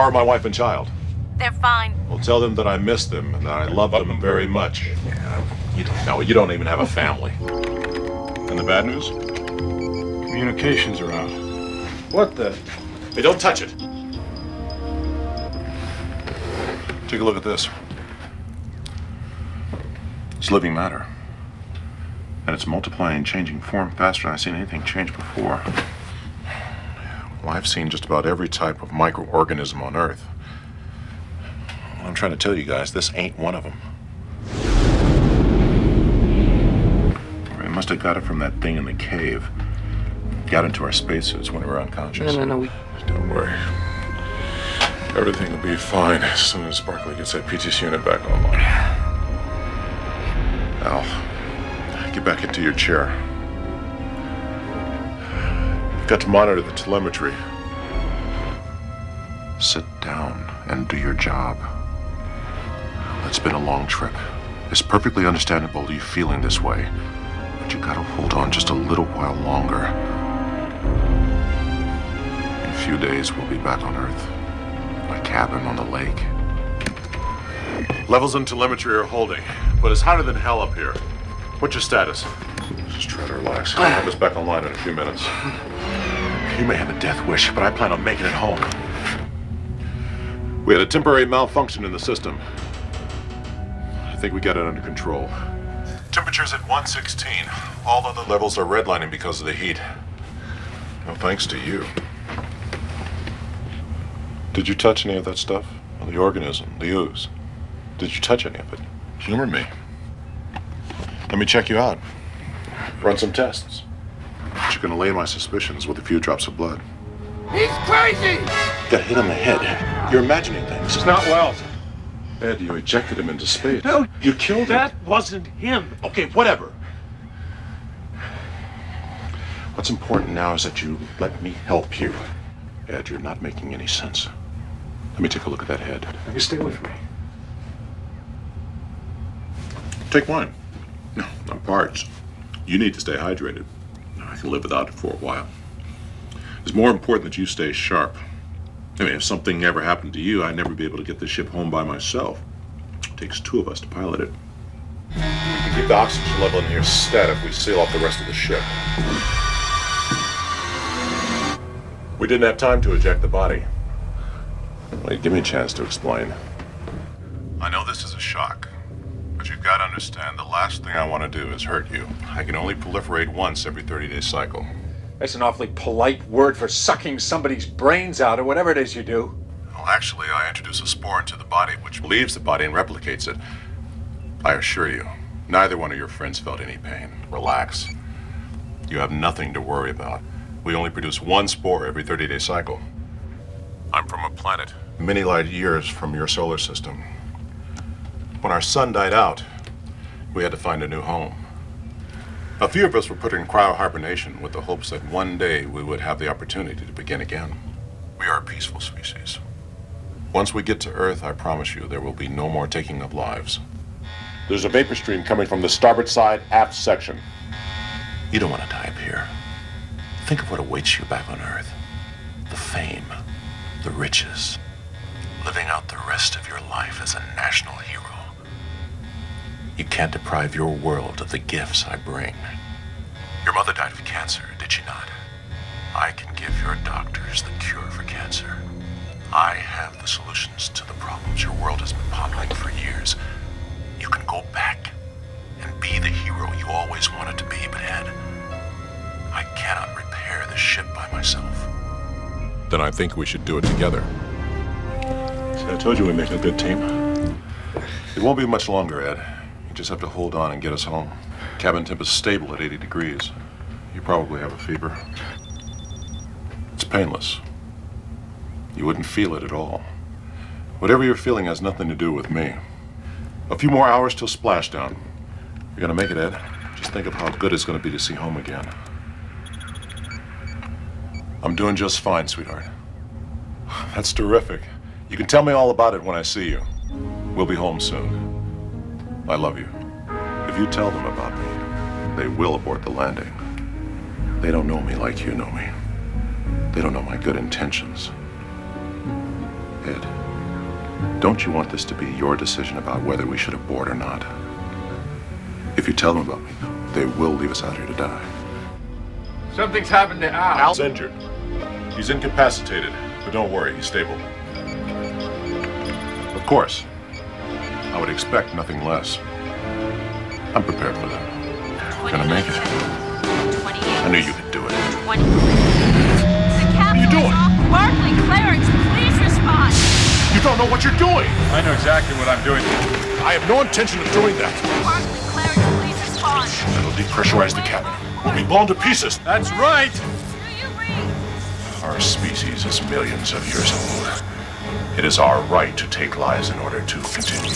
are my wife and child? They're fine. Well, tell them that I miss them and that I love them very much. You don't even have a family. And the bad news? Communications are out. What the? Hey, don't touch it. Take a look at this. It's living matter. And it's multiplying and changing form faster than I've seen anything change before. Well, I've seen just about every type of microorganism on Earth. Well, I'm trying to tell you guys, this ain't one of them. We must have got it from that thing in the cave. Got into our spacesuits when we were unconscious. No. Don't worry. Everything will be fine as soon as Sparkly gets that PTS unit back online. Al, get back into your chair. You've got to monitor the telemetry. Sit down and do your job. It's been a long trip. It's perfectly understandable you feeling this way, but you gotta hold on just a little while longer. In a few days, we'll be back on Earth. My cabin on the lake. Levels in telemetry are holding, but it's hotter than hell up here. What's your status? Just try to relax. I'll have us back online in a few minutes. You may have a death wish, but I plan on making it home. We had a temporary malfunction in the system. I think we got it under control. Temperature's at 116. All other levels are redlining because of the heat. No thanks to you. Did you touch any of that stuff? The organism, the ooze? Did you touch any of it? Humor me. Let me check you out. Run some tests. But you're gonna lay my suspicions with a few drops of blood. He's crazy! Got hit on the head. You're imagining things. It's not Wells. Ed, you ejected him into space. No, you killed him. That wasn't him. Okay, whatever. What's important now is that you let me help you. Ed, you're not making any sense. Let me take a look at that head. You stay with me. Take mine. No, not parts. You need to stay hydrated. I can live without it for a while. It's more important that you stay sharp. I mean, if something ever happened to you, I'd never be able to get this ship home by myself. It takes two of us to pilot it. We can keep the oxygen level in here steady if we seal off the rest of the ship. We didn't have time to eject the body. Wait, give me a chance to explain. I know this is a shock, but you've got to understand the last thing I want to do is hurt you. I can only proliferate once every 30-day cycle. That's an awfully polite word for sucking somebody's brains out or whatever it is you do. Well, actually, I introduce a spore into the body, which leaves the body and replicates it. I assure you, neither one of your friends felt any pain. Relax. You have nothing to worry about. We only produce one spore every 30-day cycle. I'm from a planet many light years from your solar system. When our sun died out, we had to find a new home. A few of us were put in cryo-hibernation with the hopes that one day we would have the opportunity to begin again. We are a peaceful species. Once we get to Earth, I promise you there will be no more taking of lives. There's a vapor stream coming from the starboard side aft section. You don't want to die up here. Think of what awaits you back on Earth. The fame, the riches, living out the rest of your life as a national hero. You can't deprive your world of the gifts I bring. Your mother died of cancer, did she not? I can give your doctors the cure for cancer. I have the solutions to the problems your world has been pondering for years. You can go back and be the hero you always wanted to be, but Ed, I cannot repair the ship by myself. Then I think we should do it together. See, I told you we'd make a good team. It won't be much longer, Ed. You just have to hold on and get us home. Cabin temp is stable at 80 degrees. You probably have a fever. It's painless. You wouldn't feel it at all. Whatever you're feeling has nothing to do with me. A few more hours till splashdown. You're gonna make it, Ed. Just think of how good it's gonna be to see home again. I'm doing just fine, sweetheart. That's terrific. You can tell me all about it when I see you. We'll be home soon. I love you. If you tell them about me, they will abort the landing. They don't know me like you know me. They don't know my good intentions. head. Don't you want this to be your decision about whether we should abort or not? If you tell them about me, they will leave us out here to die. Something's happened to Al. Al's injured. He's incapacitated, but don't worry, he's stable. Of course, I would expect nothing less. I'm prepared for that. We're gonna make it. I knew you could do it. 20. The capsule you doing? is off Barclay. Clarence, please respond. You don't know what you're doing! I know exactly what I'm doing. I have no intention of doing that. Barclay, Clarence, please respond. That'll depressurize the cabin. We'll be blown to pieces. That's right. Do you read? Our species is millions of years old. It is our right to take lives in order to continue.